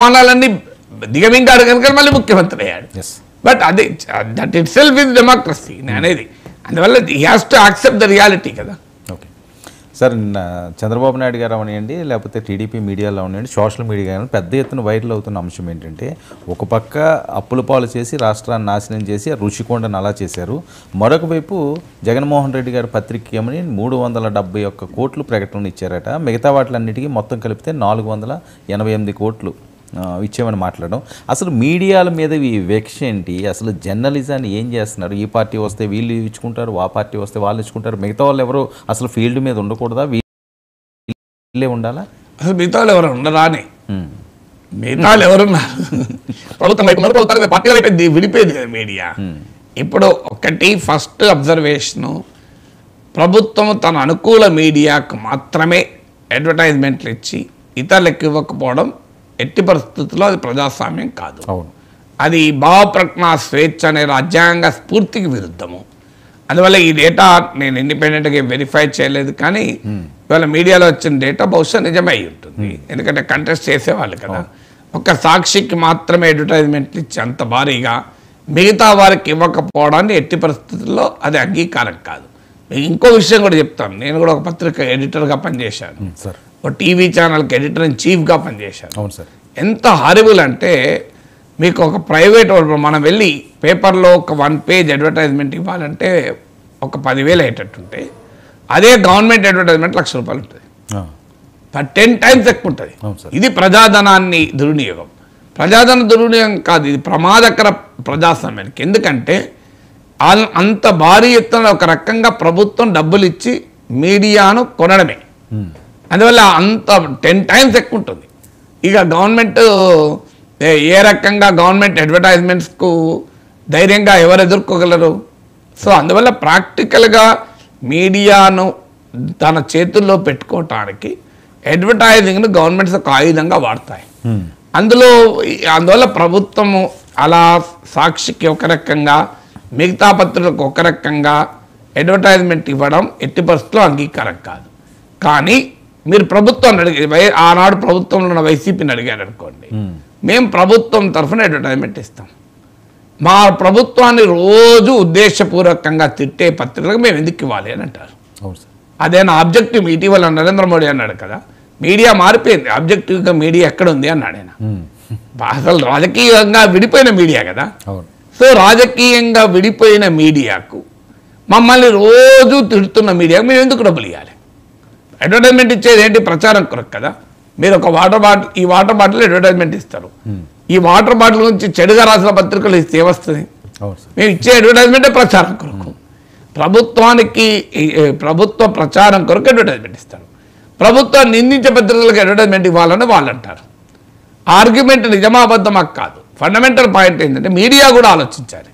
అవమానాలన్నీ దిగమింగాడు కనుక మళ్ళీ ముఖ్యమంత్రి అయ్యాడు. బట్ అది that it self is democracy అనేది. అందువల్ల he has to accept the reality కదా. ఓకే సార్, చంద్రబాబు నాయుడు గారు అవనివ్వండి, లేకపోతే టీడీపీ మీడియాలో అవనివ్వండి, సోషల్ మీడియా కానీ పెద్ద ఎత్తున వైరల్ అవుతున్న అంశం ఏంటంటే, ఒక పక్క అప్పుల పాలు చేసి రాష్ట్రాన్ని నాశనం చేసి రుషికొండను అలా చేశారు. మరొక వైపు జగన్మోహన్ రెడ్డి గారి పత్రిక ఏమని 371 కోట్లు ప్రకటన ఇచ్చారట. మిగతా వాటిలన్నిటికీ మొత్తం కలిపితే 488 కోట్లు ఇచ్చామని మాట్లాడడం. అసలు మీడియాల మీద ఈ వివక్ష ఏంటి? అసలు జర్నలిజాన్ని ఏం చేస్తున్నారు? ఈ పార్టీ వస్తే వీళ్ళు ఇచ్చుకుంటారు, ఆ పార్టీ వస్తే వాళ్ళు ఇచ్చుకుంటారు, మిగతా వాళ్ళు ఎవరు అసలు ఫీల్డ్ మీద ఉండకూడదా? వీళ్ళే ఉండాలా? అసలు మిగతా వాళ్ళు ఎవరు ఉండరా అని? మిగతా వాళ్ళు ఎవరున్నారు? ప్రభుత్వం పార్టీ విడిపోయింది కదా మీడియా. ఇప్పుడు ఒకటి ఫస్ట్ అబ్జర్వేషను, ప్రభుత్వం తన అనుకూల మీడియాకు మాత్రమే అడ్వర్టైజ్మెంట్లు ఇచ్చి ఇతరులకు ఇవ్వకపోవడం ఎట్టి పరిస్థితుల్లో అది ప్రజాస్వామ్యం కాదు. అది భావప్రజ్ఞ స్వేచ్ఛ అనే రాజ్యాంగ స్ఫూర్తికి విరుద్ధము. అందువల్ల ఈ డేటా నేను ఇండిపెండెంట్గా వెరిఫై చేయలేదు, కానీ ఇవాళ మీడియాలో వచ్చిన డేటా బహుశా నిజమే అయి ఉంటుంది. ఎందుకంటే కంటెస్ట్ చేసేవాళ్ళు కదా. ఒక సాక్షికి మాత్రమే అడ్వర్టైజ్మెంట్లు ఇచ్చి అంత భారీగా మిగతా వారికి ఇవ్వకపోవడాన్ని ఎట్టి పరిస్థితుల్లో అది అంగీకారం కాదు. ఇంకో విషయం కూడా చెప్తాను. నేను కూడా ఒక పత్రిక ఎడిటర్గా పనిచేశాను, ఒక టీవీ ఛానల్కి ఎడిటర్ ఇన్ చీఫ్గా పనిచేశాను. అవును సార్. ఎంత హారిబుల్ అంటే, మీకు ఒక ప్రైవేట్ మనం వెళ్ళి పేపర్లో ఒక 1 పేజ్ అడ్వర్టైజ్మెంట్ ఇవ్వాలంటే ఒక 10,000 అయ్యేటట్టుంటే, అదే గవర్నమెంట్ అడ్వర్టైజ్మెంట్ ₹1,00,000 ఉంటుంది. 10 టైమ్స్ ఎక్కువ ఉంటుంది. ఇది ప్రజాధనాన్ని దుర్వినియోగం. ప్రజాధన దుర్వినియోగం కాదు, ఇది ప్రమాదకర ప్రజాస్వామ్యానికి. ఎందుకంటే అంత భారీ ఎత్తున ఒక రకంగా ప్రభుత్వం డబ్బులు ఇచ్చి మీడియాను కొనడమే. అందువల్ల అంత 10 టైమ్స్ ఎక్కువ ఉంటుంది. ఇక గవర్నమెంట్ ఏ రకంగా గవర్నమెంట్ అడ్వర్టైజ్మెంట్స్కు ధైర్యంగా ఎవరు ఎదుర్కోగలరు? సో అందువల్ల ప్రాక్టికల్గా మీడియాను తన చేతుల్లో పెట్టుకోవటానికి అడ్వర్టైజింగ్ను గవర్నమెంట్స్ ఒక ఆయుధంగా వాడతాయి. అందువల్ల ప్రభుత్వము అలా సాక్షికి ఒక రకంగా, మిగతా పత్రికలకు ఒక రకంగా అడ్వర్టైజ్మెంట్ ఇవ్వడం ఎట్టి పరిస్థితుల్లో అంగీకారం కాదు. కానీ మీరు ప్రభుత్వాన్ని అడిగి, ఆనాడు ప్రభుత్వంలో ఉన్న వైసీపీని అడిగారు అనుకోండి, మేము ప్రభుత్వం తరఫున అడ్వర్టైజ్మెంట్ ఇస్తాం. మా ప్రభుత్వాన్ని రోజు ఉద్దేశపూర్వకంగా తిట్టే పత్రికలకు మేము ఎందుకు ఇవ్వాలి అని అంటారు. అదే నా ఆబ్జెక్టివ్. ఇటీవల నరేంద్ర మోడీ అన్నాడు కదా, మీడియా మారిపోయింది, ఆబ్జెక్టివ్గా మీడియా ఎక్కడ ఉంది అన్నాడు ఆయన. అసలు రాజకీయంగా విడిపోయిన మీడియా కదా. సో రాజకీయంగా విడిపోయిన మీడియాకు, మమ్మల్ని రోజు తిడుతున్న మీడియాకు మేము ఎందుకు డబ్బులు ఇవ్వాలి? అడ్వర్టైజ్మెంట్ ఇచ్చేది ఏంటి? ప్రచారం కొరకు కదా. మీరు ఒక వాటర్ బాటిల్, ఈ వాటర్ బాటిల్ అడ్వర్టైజ్మెంట్ ఇస్తారు. ఈ వాటర్ బాటిల్ గురించి చెడుగా రాసిన పత్రికలు ఇస్తే ఏమొస్తుంది? మేము ఇచ్చే అడ్వర్టైజ్మెంటే ప్రచారం కొరకు. ప్రభుత్వానికి ప్రభుత్వ ప్రచారం కొరకు అడ్వర్టైజ్మెంట్ ఇస్తారు. ప్రభుత్వాన్ని నిందించే పత్రికలకు అడ్వర్టైజ్మెంట్ ఇవ్వాలని వాళ్ళు అంటారు. ఆర్గ్యుమెంట్ నిజమాబద్ధమా కాదు. ఫండమెంటల్ పాయింట్ ఏంటంటే మీడియా కూడా ఆలోచించాలి.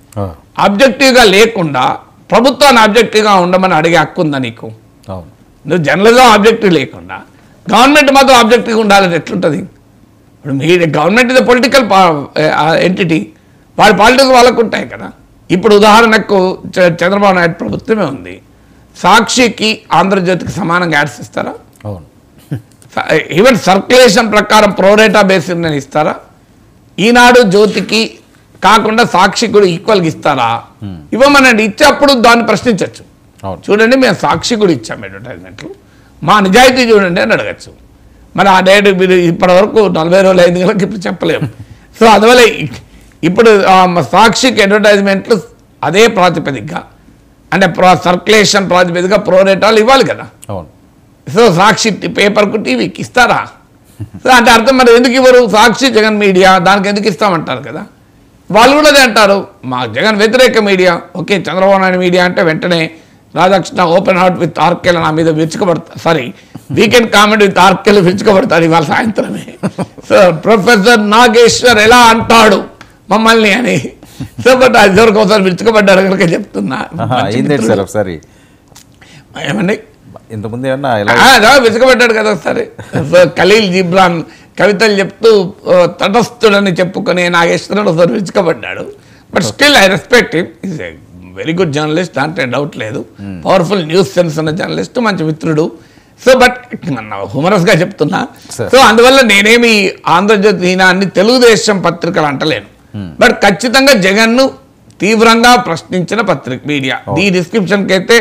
ఆబ్జెక్టివ్గా లేకుండా ప్రభుత్వాన్ని ఆబ్జెక్టివ్గా ఉండమని అడిగే హక్కు ఉందా నీకు? నువ్వు జర్నలిజం ఆబ్జెక్టివ్ లేకుండా గవర్నమెంట్ మాత్రం ఆబ్జెక్టివ్గా ఉండాలని ఎట్లుంటుంది? ఇప్పుడు మీరు గవర్నమెంట్ ఇది పొలిటికల్ ఎంటిటీ, వాడి పాలిటిక్స్ వాళ్ళకు ఉంటాయి కదా. ఇప్పుడు ఉదాహరణకు చంద్రబాబు నాయుడు ప్రభుత్వమే ఉంది. సాక్షికి, ఆంధ్రజ్యోతికి సమానంగా యాడ్స్ ఇస్తారా? ఈవెన్ సర్క్యులేషన్ ప్రకారం ప్రోరేటా బేసిస్ నేను ఇస్తారా? ఈనాడు జ్యోతికి కాకుండా సాక్షి కూడా ఈక్వల్గా ఇస్తారా? ఇవ్వమనండి. ఇచ్చేప్పుడు దాన్ని ప్రశ్నించవచ్చు. చూడండి, మేము సాక్షి కూడా ఇచ్చాము అడ్వర్టైజ్మెంట్లు, మా నిజాయితీ చూడండి అని అడగచ్చు. మరి ఆ డేట్ మీరు ఇప్పటివరకు 40 రోజులు అయింది కనుక ఇప్పుడు చెప్పలేము. సో అందువల్ల ఇప్పుడు సాక్షికి అడ్వర్టైజ్మెంట్లు అదే ప్రాతిపదికగా, అంటే సర్క్యులేషన్ ప్రాతిపదికగా ప్రోరేటాలు ఇవ్వాలి కదా. సో సాక్షి పేపర్కు, టీవీకి ఇస్తారా? సో అంటే అర్థం మరి ఎందుకు ఇవ్వరు? సాక్షి, జగన్ మీడియా, దానికి ఎందుకు ఇస్తామంటారు కదా. వాళ్ళు కూడా అదే అంటారు, మా జగన్ వ్యతిరేక media. Okay, Chandrababu Naidu media అంటే వెంటనే రాధాకృష్ణ ఓపెన్ హార్ట్ విత్ ఆర్కెల్ నా మీద విరుచుకోబడతారు. సారీ, వీకెండ్ కామెంట్ విత్ ఆర్కెల్ విరుచుకోబడతారు ఇవాళ సాయంత్రమే. సో ప్రొఫెసర్ నాగేశ్వర్ ఎలా అంటాడు మమ్మల్ని అని. సో బట్ అది ఒకసారి విరుచుకోబడ్డారు కనుక చెప్తున్నా. ఏమండి ఇంతకుముందు విసుకబడ్డాడు కదా ఒకసారి. సో ఖలీల్ జిబ్రాన్ కవితలు చెప్తూ తటస్థుడని చెప్పుకునే నాగేశ్వరుడు ఒకసారి విరుచుకోబడ్డాడు. But still I respect him. Is very good journalist, దాంట్లో డౌట్ లేదు. పవర్ఫుల్ న్యూస్ సెన్స్ ఉన్న జర్నలిస్ట్, మంచి మిత్రుడు. సో బట్ హ్యూమరస్గా చెప్తున్నా. Sir. సో అందువల్ల నేనేమి ఆంధ్రజ్యోతి అన్ని తెలుగుదేశం పత్రికలు అంటలేను, బట్ ఖచ్చితంగా జగన్ను తీవ్రంగా ప్రశ్నించిన పత్రిక మీడియా. ఈ డిస్క్రిప్షన్కి అయితే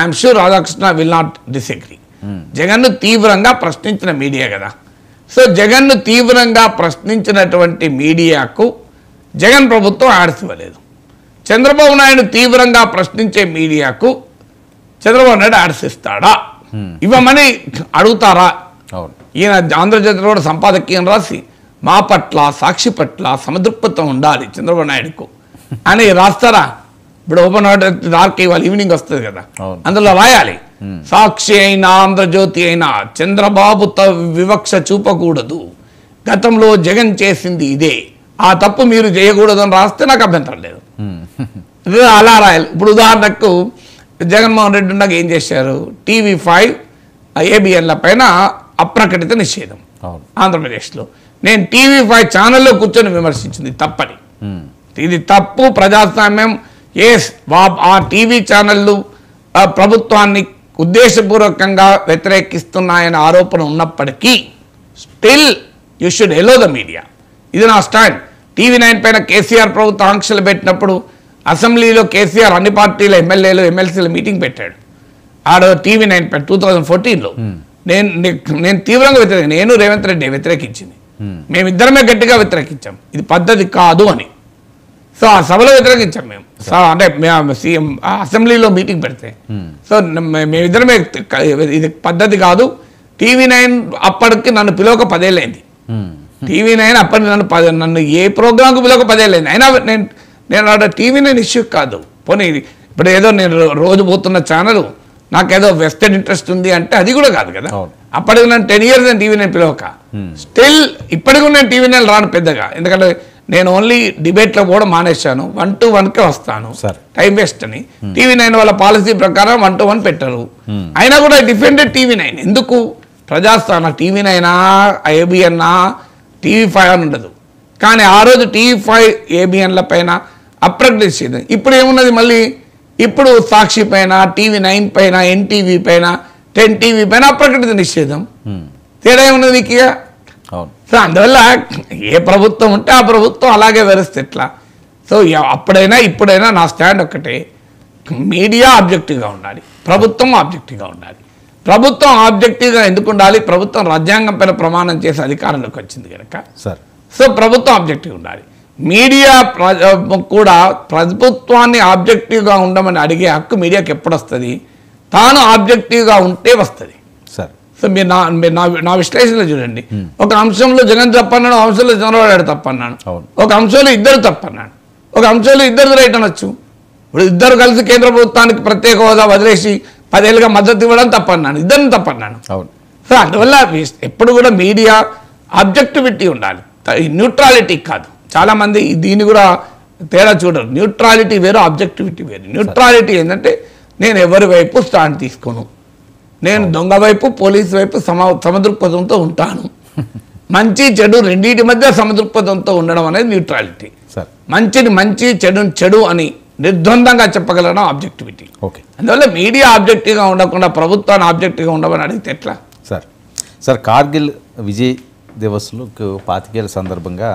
I'm sure Radhakrishna will not disagree. జగన్ను తీవ్రంగా ప్రశ్నించిన మీడియా కదా. సో జగన్ను తీవ్రంగా ప్రశ్నించినటువంటి మీడియాకు జగన్ ప్రభుత్వం యాడ్స్ ఇవ్వలేదు. చంద్రబాబు నాయుడు తీవ్రంగా ప్రశ్నించే మీడియాకు చంద్రబాబు నాయుడు యాడ్స్ ఇస్తాడా, ఇవ్వమని అడుగుతారా? అవును. ఈయన ఆంధ్రజ్యోతిలో కూడా సంపాదకీయం రాసి మా పట్ల సాక్షి పట్ల సమదృక్పథం ఉండాలి చంద్రబాబు నాయుడుకు అని రాస్తారా? ఇప్పుడు ఓపెన్ ఆర్డర్ దానికి ఇవాళ ఈవినింగ్ వస్తుంది కదా, అవును. అందులో రాయాలి సాక్షి అయినా ఆంధ్రజ్యోతి అయినా చంద్రబాబుతో వివక్ష చూపకూడదు, గతంలో జగన్ చేసింది ఇదే, ఆ తప్పు మీరు చేయకూడదు అని రాస్తే నాకు అభ్యంతరం లేదు. ఇది అలా రాయాలి. ఇప్పుడు ఉదాహరణకు జగన్మోహన్ రెడ్డి ఉన్నాక ఏం చేశారు, TV5 ABNల పైన అప్రకటిత నిషేధం అవును. ఆంధ్రప్రదేశ్లో. నేను TV5 ఛానల్లో కూర్చొని విమర్శించింది తప్పని, ఇది తప్పు, ప్రజాస్వామ్యం. ఆ టీవీ ఛానళ్ళు ప్రభుత్వాన్ని ఉద్దేశపూర్వకంగా వ్యతిరేకిస్తున్నాయనే ఆరోపణ ఉన్నప్పటికీ still you should allow the media. ఇది నా స్టాండ్. TV9 పైన కేసీఆర్ ప్రభుత్వం ఆంక్షలు పెట్టినప్పుడు అసెంబ్లీలో కేసీఆర్ అన్ని పార్టీల ఎమ్మెల్యేలు ఎమ్మెల్సీల మీటింగ్ పెట్టాడు. ఆడ TV9 పైన 2014లో నేను తీవ్రంగా నేను రేవంత్ రెడ్డి వ్యతిరేకించింది, మేమిద్దరమే గట్టిగా వ్యతిరేకించాం, ఇది పద్ధతి కాదు అని. సో ఆ సభలో వ్యతిరేకించాం మేము. సో అంటే సీఎం అసెంబ్లీలో మీటింగ్ పెడితే, సో మేమిద్దరమే ఇది పద్ధతి కాదు. TV9 అప్పటికి నన్ను పిలవక 10 ఏళ్ళైంది. TV9 అప్పటికి నన్ను ఏ ప్రోగ్రాంకు పిలవక 10 ఏళ్ళైంది. అయినా నేను ఆడ TV9 ఇష్యూ కాదు. పోనీ ఇప్పుడు ఏదో నేను రోజు పోతున్న ఛానల్ నాకేదో వెస్టెడ్ ఇంట్రెస్ట్ ఉంది అంటే అది కూడా కాదు కదా. అప్పటికి నేను 10 years నేను TV9 పిలవక, స్టిల్ ఇప్పటికి నేను TV9 రాను పెద్దగా. ఎందుకంటే నేను ఓన్లీ డిబేట్లో కూడా మానేశాను, 1-to-1కే వస్తాను, టైం వేస్ట్ అని. TV9 వాళ్ళ పాలసీ ప్రకారం 1-to-1 పెట్టరు. అయినా కూడా డిఫెండెడ్ TV9. ఎందుకు? ప్రజాస్వామ్య TV9 ABN TV5 అని ఉండదు. కానీ ఆ రోజు TV5 ABNల పైన అప్రకటించేది. ఇప్పుడు ఏమున్నది మళ్ళీ, ఇప్పుడు సాక్షి పైన TV9 పైన NTV పైన 10TV పైన అప్రకటిత నిషేధం. తేడా ఏమున్నది ఇక? సో అందువల్ల ఏ ప్రభుత్వం ఉంటే ఆ ప్రభుత్వం అలాగే వెరిస్తే ఎట్లా? సో అప్పుడైనా ఇప్పుడైనా నా స్టాండ్ ఒక్కటే, మీడియా ఆబ్జెక్టివ్గా ఉండాలి, ప్రభుత్వం ఆబ్జెక్టివ్గా ఉండాలి. ప్రభుత్వం ఆబ్జెక్టివ్గా ఎందుకు ఉండాలి? ప్రభుత్వం రాజ్యాంగం పైన ప్రమాణం చేసే అధికారంలోకి వచ్చింది కనుక. సో ప్రభుత్వం ఆబ్జెక్టివ్ ఉండాలి. మీడియా కూడా ప్రభుత్వాన్ని ఆబ్జెక్టివ్గా ఉండమని అడిగే హక్కు మీడియాకి ఎప్పుడు వస్తుంది? తాను ఆబ్జెక్టివ్గా ఉంటే వస్తుంది. సో మీరు నా విశ్లేషణలో చూడండి, ఒక అంశంలో జగన్ తప్పన్నాడు, ఒక అంశంలో చంద్రబాబు నాయుడు తప్పన్నాడు, ఒక అంశంలో ఇద్దరు తప్పన్నాడు, ఒక అంశంలో ఇద్దరు రైట్ అనొచ్చు. ఇప్పుడు ఇద్దరు కలిసి కేంద్ర ప్రభుత్వానికి ప్రత్యేక హోదా వదిలేసి 10 ఏళ్ళుగా మద్దతు ఇవ్వడం తప్పన్నాను, ఇద్దరిని తప్పన్నాను. సో అందువల్ల ఎప్పుడు కూడా మీడియా ఆబ్జెక్టివిటీ ఉండాలి, న్యూట్రాలిటీ కాదు. చాలామంది దీన్ని కూడా తేడా చూడరు. న్యూట్రాలిటీ వేరు, ఆబ్జెక్టివిటీ వేరు. న్యూట్రాలిటీ ఏంటంటే నేను ఎవరి వైపు స్టాండ్ తీసుకోను, నేను దొంగ వైపు పోలీసు వైపు సమదృక్పథంతో ఉంటాను. మంచి చెడు రెండింటి మధ్య సమదృక్పథంతో ఉండడం అనేది న్యూట్రాలిటీ. మంచిని మంచి, చెడుని చెడు అని నిర్ద్వందంగా చెప్పగలడం ఆబ్జెక్టివిటీ. అందువల్ల మీడియా ఆబ్జెక్టివ్గా ఉండకుండా ప్రభుత్వాన్ని ఆబ్జెక్టివ్గా ఉండమని అడిగితే ఎట్లా? సార్ కార్గిల్ విజయ్ దివస్లో 25 ఏళ్ల సందర్భంగా